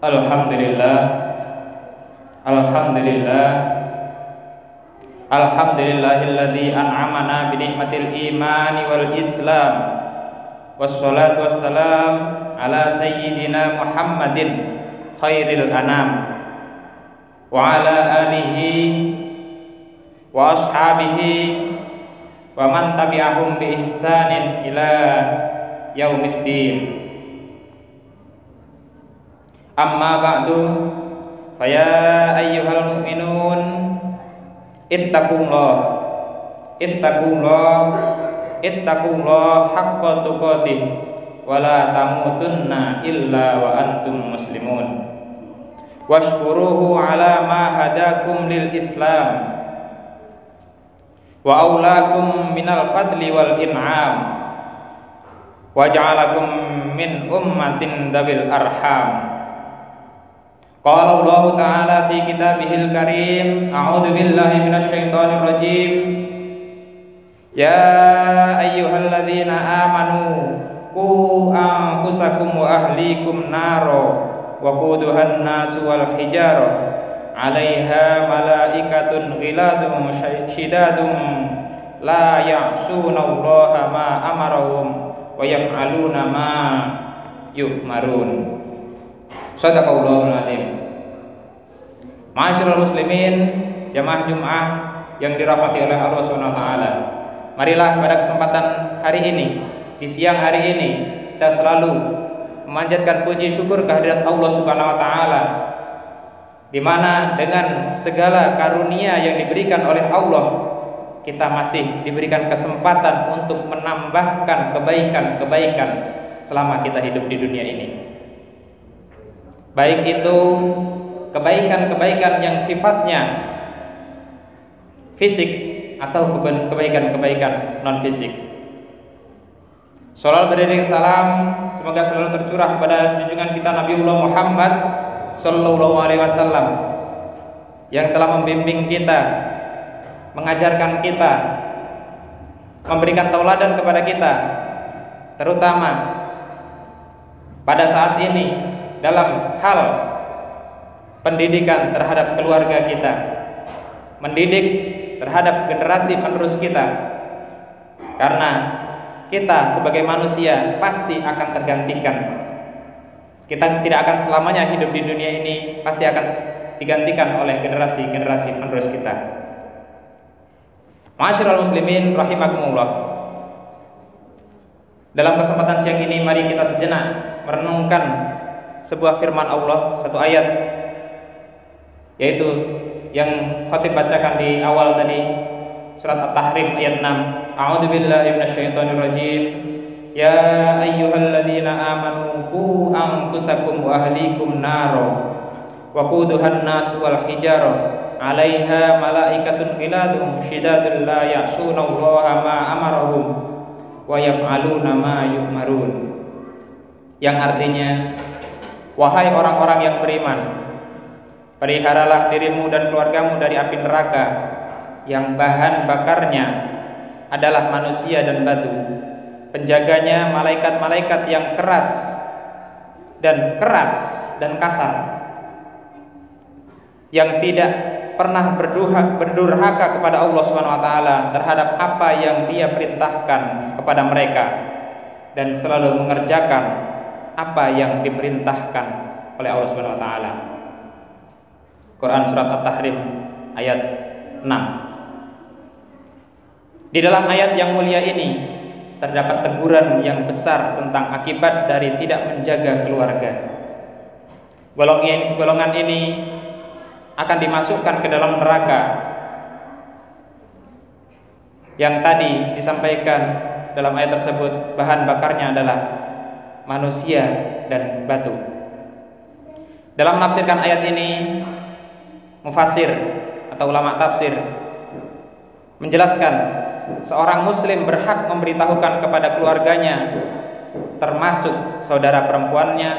Alhamdulillah, Alhamdulillah, Alhamdulillahilladzi an'amana bi ni'matil imani wal islam. Wassalatu wassalam ala sayyidina Muhammadin khairil anam wa ala alihi wa ashabihi wa man tabi'ahum bi ihsanin ila yaumiddin. Amma ba'du, faya ayyuhal mu'minun ittaqullah haqqa tuqatih wa la tamutunna illa wa antum muslimun washkuruhu ala ma hadakum lil islam wa aulakum minal fadli wal in'am wa ja'alakum min ummatin dabil arham. Qala Allah Ta'ala fi kitabihil karim, a'udzu billahi minasy syaithanir rajim. Ya ayyuhalladzina amanu qu anfusakum wa ahlikum naro wa quduhan nasu wal hijara 'alaiha malaikatun ghiladun syidadun la ya'sunallaha ma amarahum wa yaf'aluna ma yu'marun. Shadaqallahul adzim. Ma'asyiral muslimin, jamaah Jumat yang dirahmati oleh Allah Subhanahu wa taala. Marilah pada kesempatan hari ini, di siang hari ini, kita selalu memanjatkan puji syukur kehadirat Allah Subhanahu wa taala, di mana dengan segala karunia yang diberikan oleh Allah, kita masih diberikan kesempatan untuk menambahkan kebaikan-kebaikan selama kita hidup di dunia ini. Baik itu kebaikan-kebaikan yang sifatnya fisik atau kebaikan-kebaikan non fisik. Shalawat beriring salam semoga selalu tercurah kepada junjungan kita Nabiullah Muhammad sallallahu alaihi wasallam yang telah membimbing kita, mengajarkan kita, memberikan tauladan kepada kita, terutama pada saat ini dalam hal pendidikan terhadap keluarga kita, mendidik terhadap generasi penerus kita, karena kita sebagai manusia pasti akan tergantikan. Kita tidak akan selamanya hidup di dunia ini, pasti akan digantikan oleh generasi-generasi penerus kita. Ma'asyiral muslimin rahimakumullah. Dalam kesempatan siang ini mari kita sejenak merenungkan sebuah firman Allah, satu ayat, yaitu yang khatib bacakan di awal tadi, surat At-Tahrim ayat 6. A'udzu billahi minasyaitonir rajim. Ya ayyuhalladzina amanu qu anfusakum wa ahlikum naro wa quduhan nas wal hijara 'alaiha malaikatun ghiladun syidadun la ya'sunallaha ma amarahum wa yaf'aluna ma yu'marun. Yang artinya, wahai orang-orang yang beriman, peliharalah dirimu dan keluargamu dari api neraka yang bahan bakarnya adalah manusia dan batu, penjaganya malaikat-malaikat yang keras dan kasar, yang tidak pernah berdurhaka kepada Allah Subhanahu wa taala terhadap apa yang Dia perintahkan kepada mereka, dan selalu mengerjakan apa yang diperintahkan oleh Allah Subhanahu wa taala. Quran surat At-Tahrim ayat 6. Di dalam ayat yang mulia ini terdapat teguran yang besar tentang akibat dari tidak menjaga keluarga. Golongan ini akan dimasukkan ke dalam neraka yang tadi disampaikan dalam ayat tersebut, bahan bakarnya adalah manusia dan batu. Dalam menafsirkan ayat ini, mufassir atau ulama tafsir menjelaskan seorang muslim berhak memberitahukan kepada keluarganya, termasuk saudara perempuannya,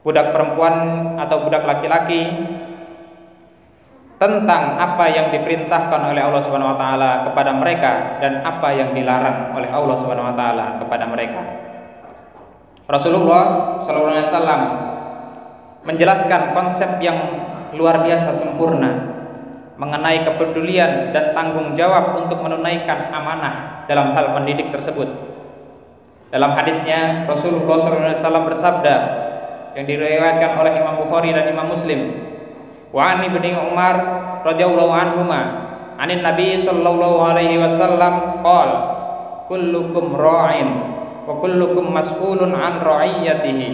budak perempuan atau budak laki-laki, tentang apa yang diperintahkan oleh Allah Subhanahu wa taala kepada mereka dan apa yang dilarang oleh Allah Subhanahu wa taala kepada mereka. Rasulullah sallallahu alaihi wasallam menjelaskan konsep yang luar biasa sempurna mengenai kepedulian dan tanggung jawab untuk menunaikan amanah dalam hal mendidik tersebut. Dalam hadisnya Rasulullah SAW bersabda yang diriwayatkan oleh Imam Bukhari dan Imam Muslim, wa an ibni Umar radhiyallahu anhuma anin Nabi sallallahu alaihi wasallam qala kullukum ra'in wa kullukum mas'ulun an ra'iyatihi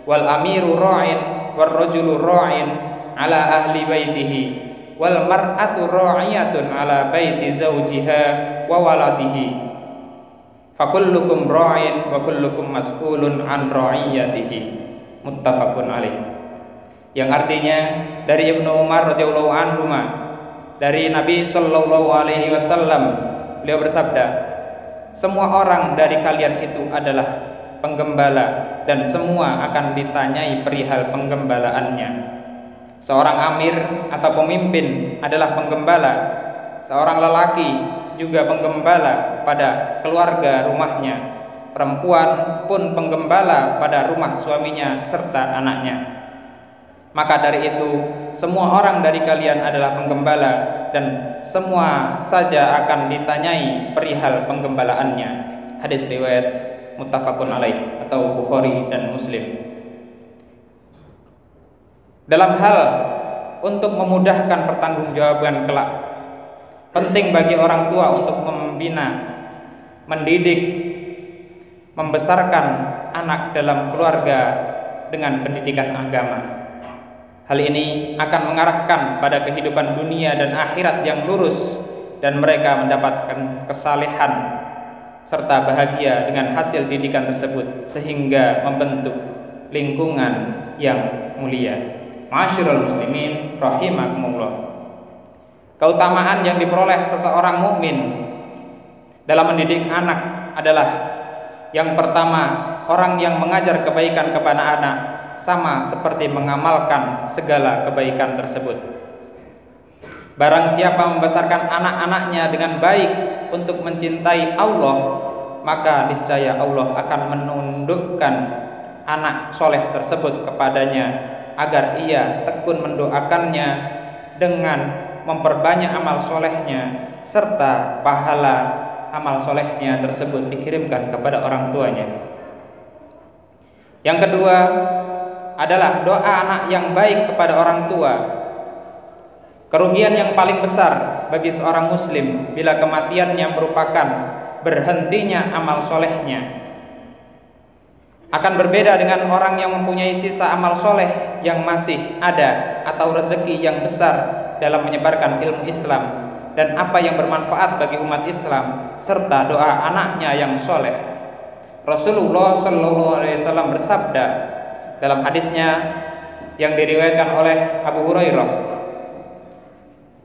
wal amiru ra'in war rajulu ra'in ala ahli baitihi wal mar'atu ra'iyatun ala baiti zawjiha wa waladihi fakullukum ra'in wa kullukum mas'ulun an ra'iyatihi muttafaqun alaih. Yang artinya dari Ibnu Umar radhiyallahu anhu dari Nabi sallallahu alaihi wasallam, beliau bersabda, semua orang dari kalian itu adalah penggembala dan semua akan ditanyai perihal penggembalaannya. Seorang amir atau pemimpin adalah penggembala, seorang lelaki juga penggembala pada keluarga rumahnya, perempuan pun penggembala pada rumah suaminya serta anaknya. Maka dari itu semua orang dari kalian adalah penggembala dan semua saja akan ditanyai perihal penggembalaannya. Hadis riwayat muttafaqun alaih atau Bukhari dan Muslim. Dalam hal untuk memudahkan pertanggungjawaban kelak, penting bagi orang tua untuk membina, mendidik, membesarkan anak dalam keluarga dengan pendidikan agama. Hal ini akan mengarahkan pada kehidupan dunia dan akhirat yang lurus dan mereka mendapatkan kesalehan serta bahagia dengan hasil didikan tersebut sehingga membentuk lingkungan yang mulia. Ma'asyiral muslimin rahimakumullah. Keutamaan yang diperoleh seseorang mukmin dalam mendidik anak adalah yang pertama, orang yang mengajar kebaikan kepada anak sama seperti mengamalkan segala kebaikan tersebut. Barang siapa membesarkan anak-anaknya dengan baik untuk mencintai Allah, maka niscaya Allah akan menundukkan anak soleh tersebut kepadanya agar ia tekun mendoakannya dengan memperbanyak amal solehnya serta pahala amal solehnya tersebut dikirimkan kepada orang tuanya. Yang kedua adalah doa anak yang baik kepada orang tua. Kerugian yang paling besar bagi seorang muslim bila kematiannya merupakan berhentinya amal solehnya. Akan berbeda dengan orang yang mempunyai sisa amal soleh yang masih ada atau rezeki yang besar dalam menyebarkan ilmu Islam dan apa yang bermanfaat bagi umat Islam serta doa anaknya yang soleh. Rasulullah Shallallahu Alaihi Wasallam bersabda dalam hadisnya yang diriwayatkan oleh Abu Hurairah,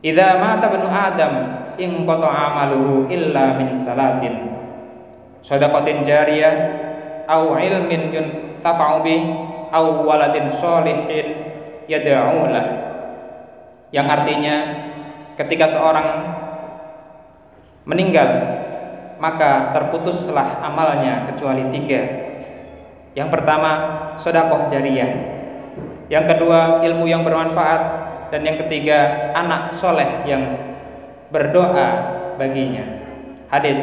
"Idza mata ibnu Adam in qata'a amaluhu illa min salasin, shadaqatin jariyah, au ilmin yuntafa'u bih, au waladin sholihin yad'u lah." Yang artinya ketika seorang meninggal maka terputuslah amalnya kecuali 3. Yang pertama, sedekah jariyah. Yang kedua, ilmu yang bermanfaat. Dan yang ketiga, anak soleh yang berdoa baginya. Hadis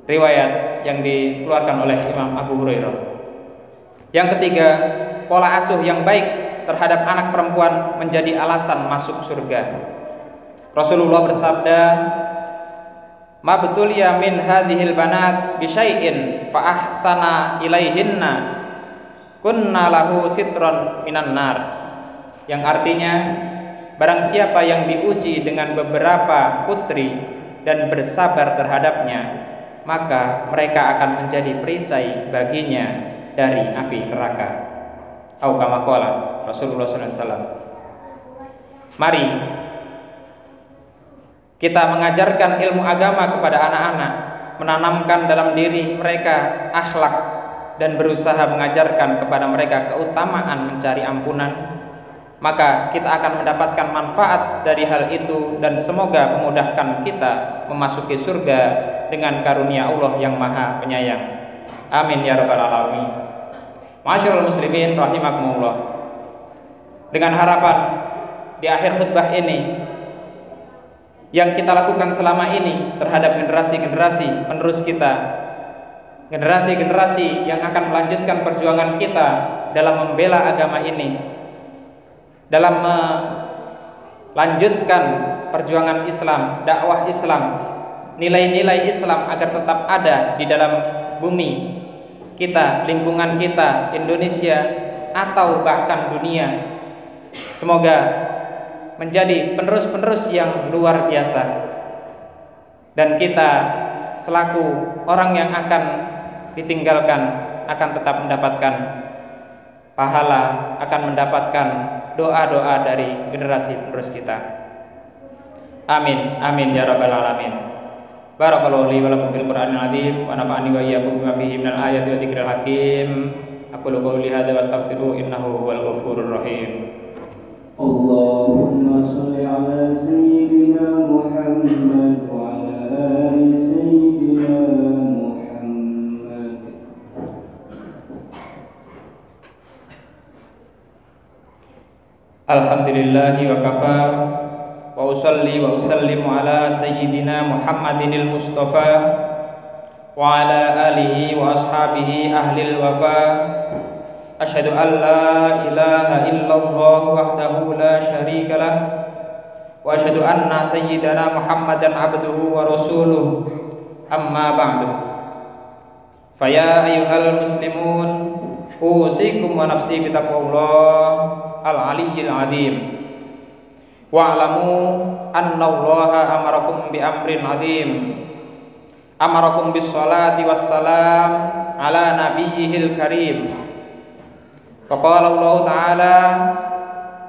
riwayat yang dikeluarkan oleh Imam Abu Hurairah. Yang ketiga, pola asuh yang baik terhadap anak perempuan menjadi alasan masuk surga. Rasulullah bersabda, "Ma betulia min hadhil banat bi syai'in fa ahsana ilaihinna kunna lahu sitron minan nar." Yang artinya, barang siapa yang diuji dengan beberapa putri dan bersabar terhadapnya, maka mereka akan menjadi perisai baginya dari api neraka. Au kama qala Rasulullah SAW. Mari kita mengajarkan ilmu agama kepada anak-anak, menanamkan dalam diri mereka akhlak dan berusaha mengajarkan kepada mereka keutamaan mencari ampunan. Maka kita akan mendapatkan manfaat dari hal itu dan semoga memudahkan kita memasuki surga dengan karunia Allah yang Maha Penyayang. Amin ya rabbal alamin. Ma'asyiral muslimin rahimakumullah. Dengan harapan di akhir khutbah ini yang kita lakukan selama ini terhadap generasi-generasi penerus kita, generasi-generasi yang akan melanjutkan perjuangan kita dalam membela agama ini, dalam melanjutkan perjuangan Islam, dakwah Islam, nilai-nilai Islam agar tetap ada di dalam bumi kita, lingkungan kita, Indonesia, atau bahkan dunia. Semoga menjadi penerus-penerus yang luar biasa, dan kita selaku orang yang akan ditinggalkan akan tetap mendapatkan pahala, akan mendapatkan doa-doa dari generasi penerus kita. Amin, amin ya rabbal alamin. Barakallahu li wa lakum fil Qur'anil azim wa nafa'ani wa iyyakum bima fihi minal ayati wa dzikril hakim. Aqulu qawli hadza wa astaghfiru innahu huwal ghafurur rahim. Allahumma shalli ala sayyidina Muhammad wa ala ali sayyidina Muhammad. Alhamdulillahi wa kafa wa usalli wa usallimu ala sayyidina Muhammadinil Mustafa wa ala alihi wa ashabihi ahlil wafa. Asyhadu an la ilaha illallah wahdahu la syarika lah wa asyhadu anna sayyidana Muhammadan abduhu wa rasuluh. Amma ba'du. Faya ayyuhal muslimun, usikum wa nafsi bitaqwallah al-aliyyil azim. Wa'lamu anna Allaha amarakum bi amrin azim. Amarakum bis salati was salam ala nabiyyihil karim. Faqala Allah ta'ala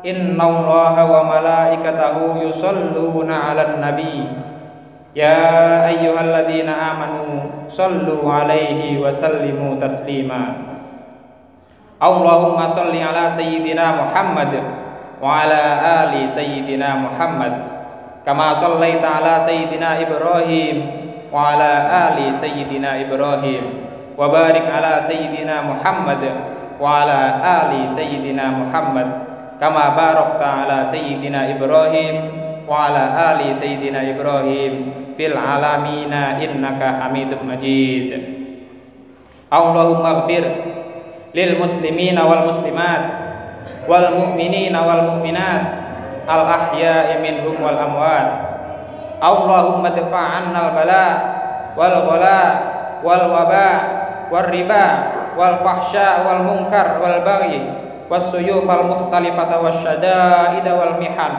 inna Allaha wa malaikatahu yusalluna 'alan nabi. Ya ayyuhalladzina amanu sallu 'alaihi wa sallimu taslima. Allahumma shalli ala sayyidina Muhammad wa ala ali sayyidina Muhammad kama shallaita ala sayyidina Ibrahim wa ala ali sayyidina Ibrahim wa barik ala sayyidina Muhammad wa ala ali sayyidina Muhammad kama barakta ala sayyidina Ibrahim wa ala ali sayyidina Ibrahim fil alamina innaka Hamidum Majid. Allahumma ighfir lil muslimina wal muslimat wal mu'minina wal mu'minat al ahya'i minhum wal amwat. Allahumma dfa' 'anna al bala wal ghala wal waba wal riba wal fahsya wal munkar wal baghi was suyuf al mukhtalifata wasyada'id wal mihan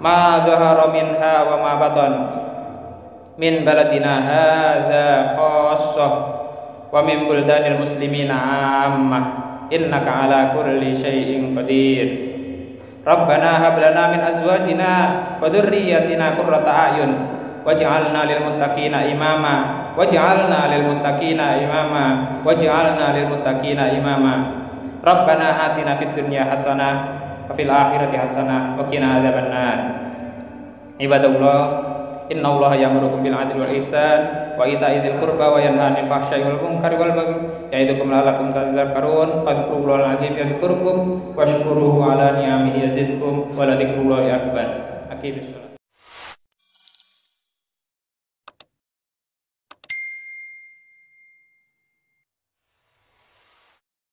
ma dhahara minha wa ma batan min baladina hadza khassah wa min buldanil muslimina ammah innaka ala kulli syai'in qadir. Rabbana hab lana min azwajina wa dhurriyyatina qurrata a'yun waj'alna lil muttaqina imama waj'alna lil muttaqina imama waj'alna lil muttaqina imama. Rabbana atina fid dunya hasanah wa fil akhirati hasanah wa qina adzabannar. Ibadallah, innallaha ya'murukum bil 'adli wal ihsan wa ita'i dzil qurba wa yanha 'anil fahsya'i wal munkari wal baghi ya'idukum la'allakum tadhakkarun. Fadhkurullahal 'azim yadhkurkum washkuruhu 'ala ni'amihi yazidkum wa la dzikrullahi akbar. Aqimis